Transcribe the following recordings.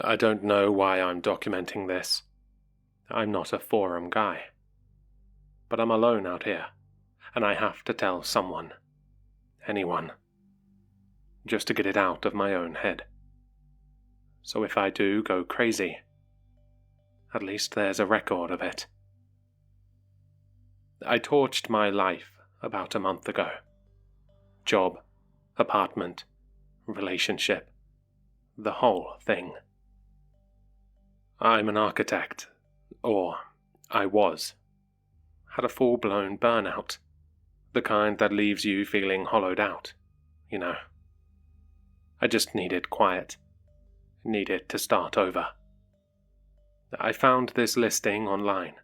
I don't know why I'm documenting this. I'm not a forum guy. But I'm alone out here, and I have to tell someone. Anyone. Just to get it out of my own head. So if I do go crazy, at least there's a record of it. I torched my life about a month ago. Job, apartment, relationship, the whole thing. I'm an architect, or I was. Had a full-blown burnout, the kind that leaves you feeling hollowed out, you know. I just needed quiet, needed to start over. I found this listing online,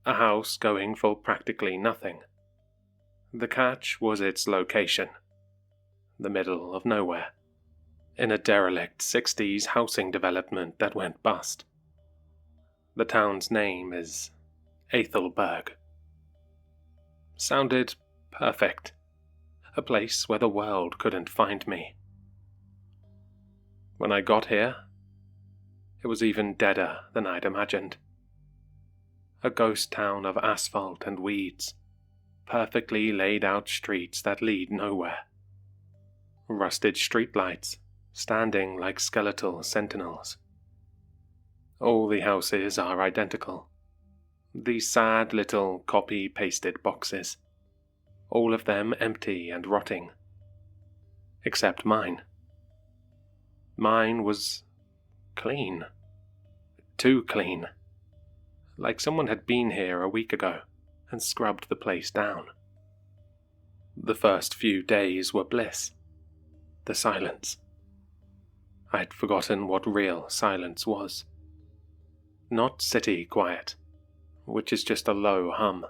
a house going for practically nothing. The catch was its location, the middle of nowhere, in a derelict 60s housing development that went bust. The town's name is Ethelberg. Sounded perfect, a place where the world couldn't find me. When I got here, it was even deader than I'd imagined. A ghost town of asphalt and weeds, perfectly laid out streets that lead nowhere. Rusted streetlights, standing like skeletal sentinels. All the houses are identical. These sad little copy-pasted boxes. All of them empty and rotting. Except mine. Mine was clean. Too clean. Like someone had been here a week ago and scrubbed the place down. The first few days were bliss. The silence. I'd forgotten what real silence was. Not city quiet, which is just a low hum.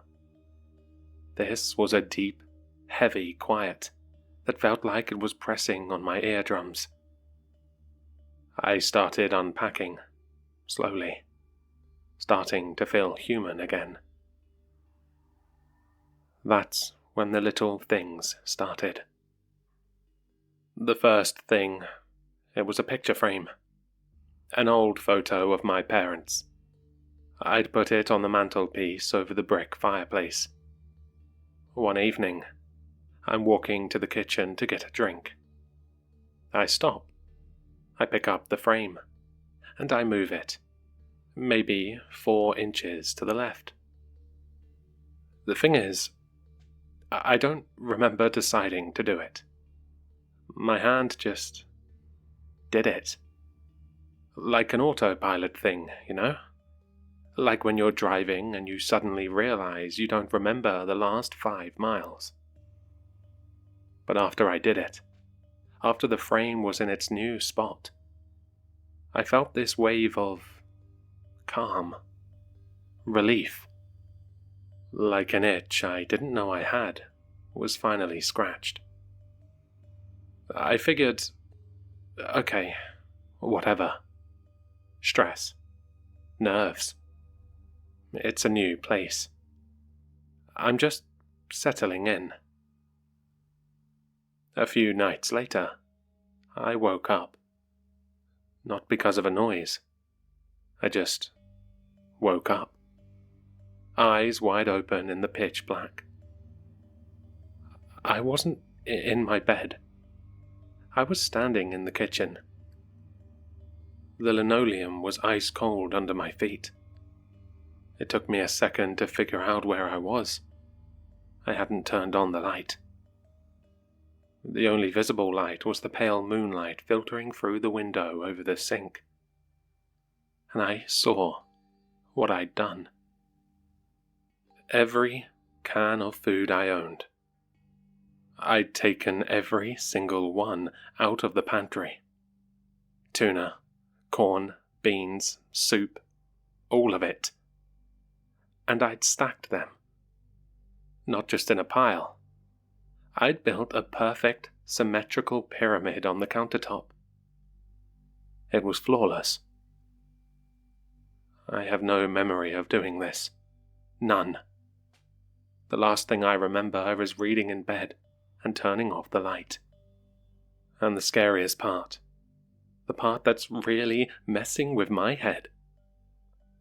This was a deep, heavy quiet that felt like it was pressing on my eardrums. I started unpacking, slowly, starting to feel human again. That's when the little things started. The first thing, it was a picture frame. An old photo of my parents. I'd put it on the mantelpiece over the brick fireplace. One evening, I'm walking to the kitchen to get a drink. I stop. I pick up the frame, and I move it, maybe 4 inches to the left. The thing is, I don't remember deciding to do it. My hand just did it. Like an autopilot thing, you know? Like when you're driving and you suddenly realize you don't remember the last 5 miles. But after I did it, after the frame was in its new spot, I felt this wave of calm, relief. Like an itch I didn't know I had was finally scratched. I figured, okay, whatever. Stress. Nerves. It's a new place. I'm just settling in. A few nights later, I woke up. Not because of a noise. I just woke up. Eyes wide open in the pitch black. I wasn't in my bed. I was standing in the kitchen. The linoleum was ice cold under my feet. It took me a second to figure out where I was. I hadn't turned on the light. The only visible light was the pale moonlight filtering through the window over the sink. And I saw what I'd done. Every can of food I owned. I'd taken every single one out of the pantry. Tuna, corn, beans, soup, all of it. And I'd stacked them. Not just in a pile. I'd built a perfect, symmetrical pyramid on the countertop. It was flawless. I have no memory of doing this. None. The last thing I remember is reading in bed and turning off the light. And the scariest part, the part that's really messing with my head,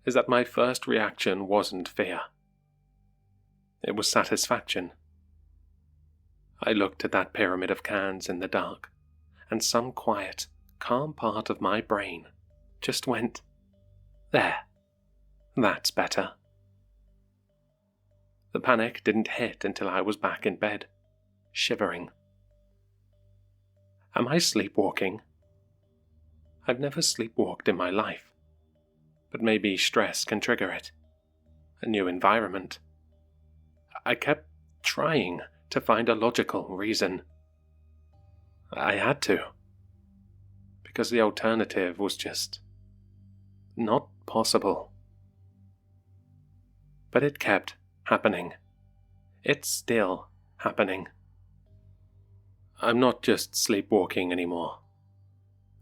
is that my first reaction wasn't fear. It was satisfaction. I looked at that pyramid of cans in the dark, and some quiet, calm part of my brain just went, "There, that's better." The panic didn't hit until I was back in bed, shivering. Am I sleepwalking? I've never sleepwalked in my life, but maybe stress can trigger it. A new environment. I kept trying to find a logical reason. I had to, because the alternative was just not possible. But it kept happening. It's still happening. I'm not just sleepwalking anymore.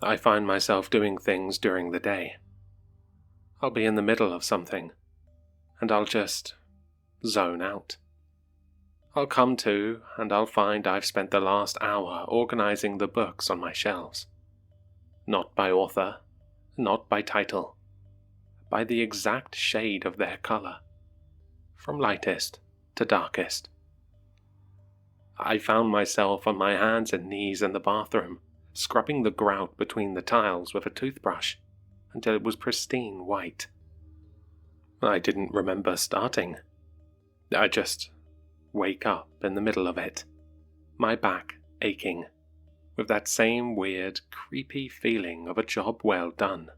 I find myself doing things during the day. I'll be in the middle of something, and I'll just zone out. I'll come to, and I'll find I've spent the last hour organizing the books on my shelves. Not by author, not by title, by the exact shade of their color, from lightest to darkest. I found myself on my hands and knees in the bathroom, scrubbing the grout between the tiles with a toothbrush until it was pristine white. I didn't remember starting. I just wake up in the middle of it, my back aching, with that same weird, creepy feeling of a job well done.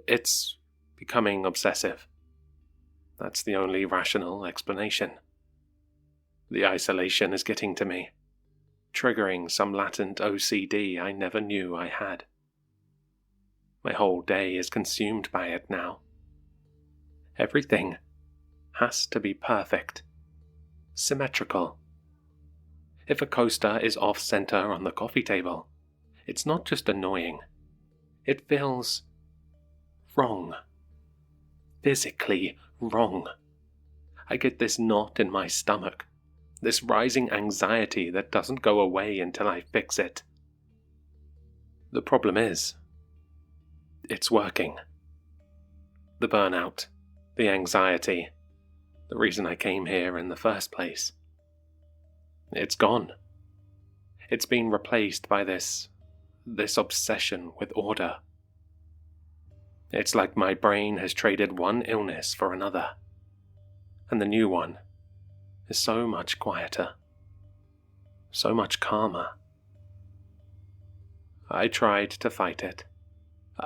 It's becoming obsessive. That's the only rational explanation. The isolation is getting to me, triggering some latent OCD I never knew I had. My whole day is consumed by it now. Everything has to be perfect, symmetrical. If a coaster is off-center on the coffee table, it's not just annoying. It feels wrong. Physically wrong. I get this knot in my stomach, this rising anxiety that doesn't go away until I fix it. The problem is, it's working. The burnout, the anxiety, the reason I came here in the first place. It's gone. It's been replaced by this obsession with order. It's like my brain has traded one illness for another, and the new one is so much quieter, so much calmer. I tried to fight it.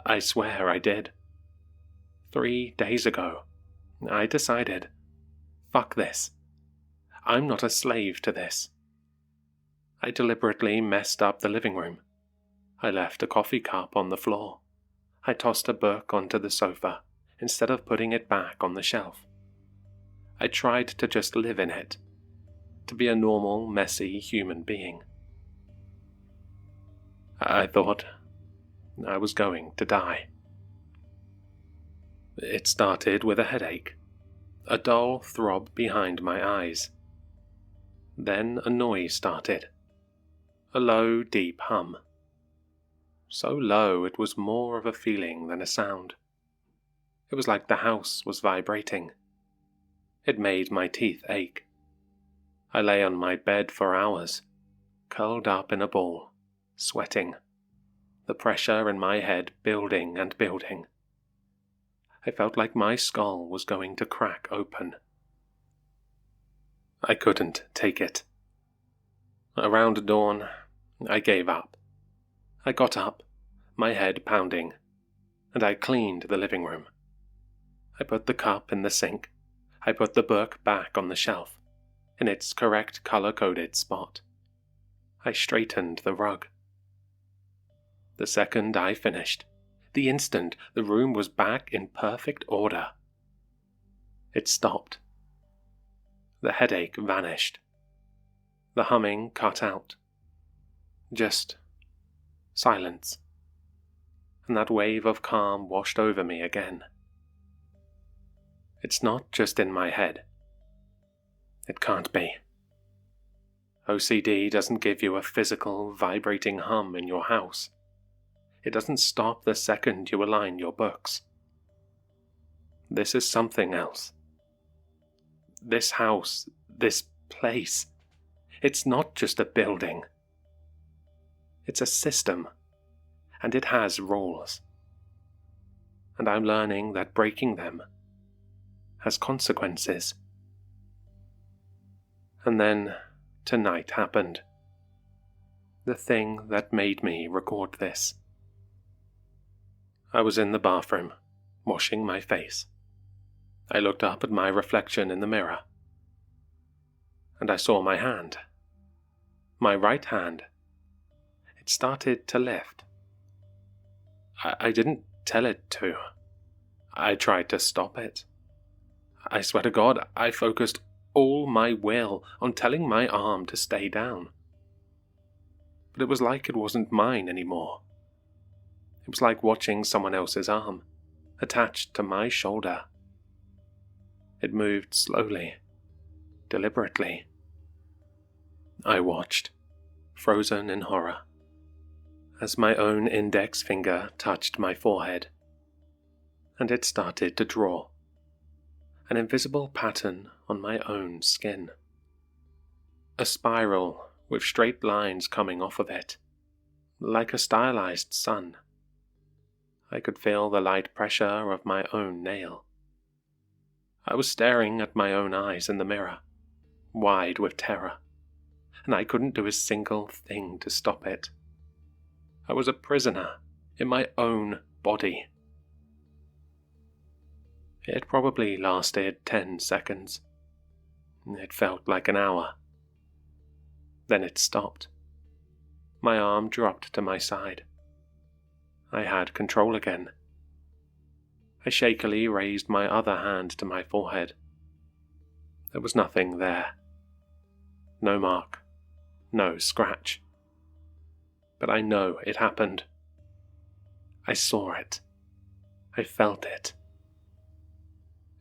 I swear I did. 3 days ago, I decided, fuck this. I'm not a slave to this. I deliberately messed up the living room. I left a coffee cup on the floor. I tossed a book onto the sofa instead of putting it back on the shelf. I tried to just live in it, to be a normal, messy human being. I thought I was going to die. It started with a headache, a dull throb behind my eyes. Then a noise started, a low, deep hum. So low it was more of a feeling than a sound. It was like the house was vibrating. It made my teeth ache. I lay on my bed for hours, curled up in a ball, sweating, the pressure in my head building and building. I felt like my skull was going to crack open. I couldn't take it. Around dawn, I gave up. I got up, my head pounding, and I cleaned the living room. I put the cup in the sink. I put the book back on the shelf, in its correct color-coded spot. I straightened the rug. The second I finished, the instant the room was back in perfect order. It stopped. The headache vanished. The humming cut out. Just silence. And that wave of calm washed over me again. It's not just in my head. It can't be. OCD doesn't give you a physical, vibrating hum in your house. It doesn't stop the second you align your books. This is something else. This house, this place, it's not just a building. It's a system, and it has rules. And I'm learning that breaking them has consequences. And then tonight happened. The thing that made me record this. I was in the bathroom, washing my face. I looked up at my reflection in the mirror, and I saw my hand. My right hand. It started to lift. I didn't tell it to. I tried to stop it. I swear to God, I focused all my will on telling my arm to stay down. But it was like it wasn't mine anymore. It was like watching someone else's arm, attached to my shoulder. It moved slowly, deliberately. I watched, frozen in horror, as my own index finger touched my forehead, and it started to draw an invisible pattern on my own skin. A spiral with straight lines coming off of it, like a stylized sun. I could feel the light pressure of my own nail. I was staring at my own eyes in the mirror, wide with terror, and I couldn't do a single thing to stop it. I was a prisoner in my own body. It probably lasted 10 seconds. It felt like an hour. Then it stopped. My arm dropped to my side. I had control again. I shakily raised my other hand to my forehead. There was nothing there. No mark. No scratch. But I know it happened. I saw it. I felt it.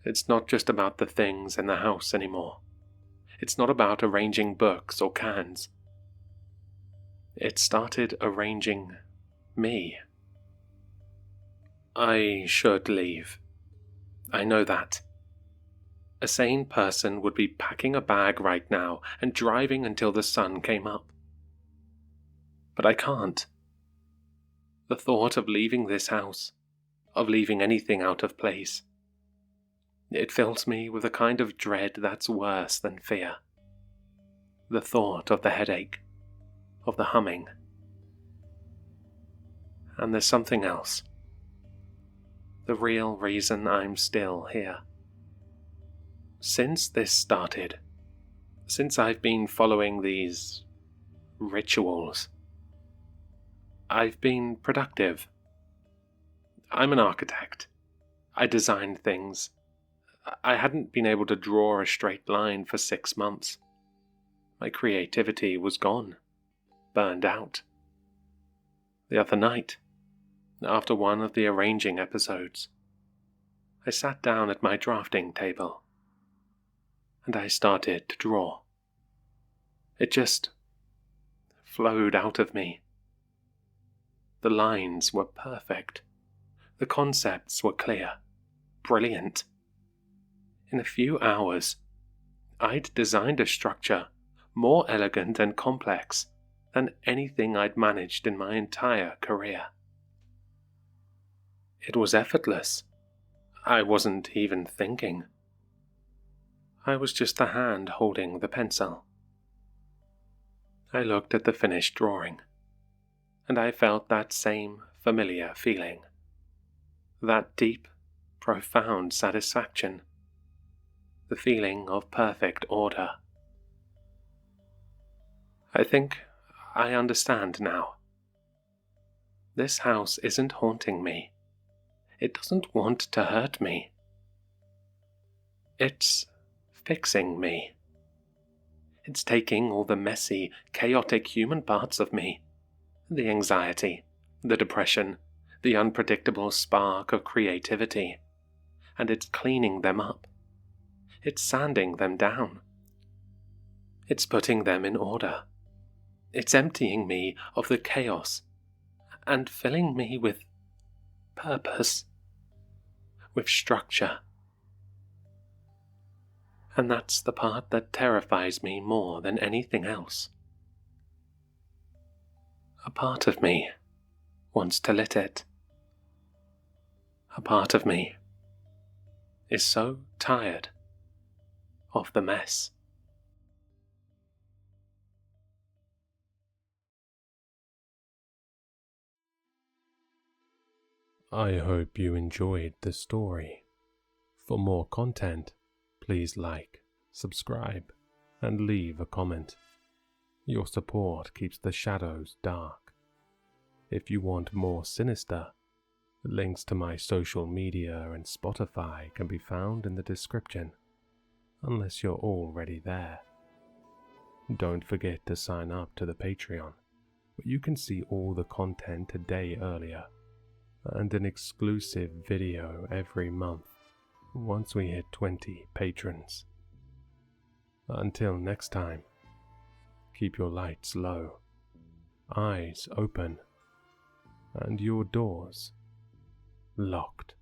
It's not just about the things in the house anymore. It's not about arranging books or cans. It started arranging me. I should leave. I know that. A sane person would be packing a bag right now and driving until the sun came up. But I can't. The thought of leaving this house, of leaving anything out of place, it fills me with a kind of dread that's worse than fear. The thought of the headache, of the humming. And there's something else. The real reason I'm still here. Since this started, since I've been following these rituals, I've been productive. I'm an architect. I designed things. I hadn't been able to draw a straight line for 6 months. My creativity was gone, burned out. The other night, after one of the arranging episodes, I sat down at my drafting table, and I started to draw. It just flowed out of me. The lines were perfect. The concepts were clear, brilliant. In a few hours, I'd designed a structure more elegant and complex than anything I'd managed in my entire career. It was effortless. I wasn't even thinking. I was just the hand holding the pencil. I looked at the finished drawing, and I felt that same familiar feeling. That deep, profound satisfaction. The feeling of perfect order. I think I understand now. This house isn't haunting me. It doesn't want to hurt me. It's fixing me. It's taking all the messy, chaotic human parts of me, the anxiety, the depression, the unpredictable spark of creativity, and it's cleaning them up. It's sanding them down. It's putting them in order. It's emptying me of the chaos and filling me with purpose, with structure. And that's the part that terrifies me more than anything else. A part of me wants to lit it. A part of me is so tired of the mess. I hope you enjoyed the story. For more content, please like, subscribe, and leave a comment. Your support keeps the shadows dark. If you want more Sinister, links to my social media and Spotify can be found in the description, unless you're already there. Don't forget to sign up to the Patreon, where you can see all the content a day earlier, and an exclusive video every month once we hit 20 patrons. Until next time, keep your lights low, eyes open, and your doors locked.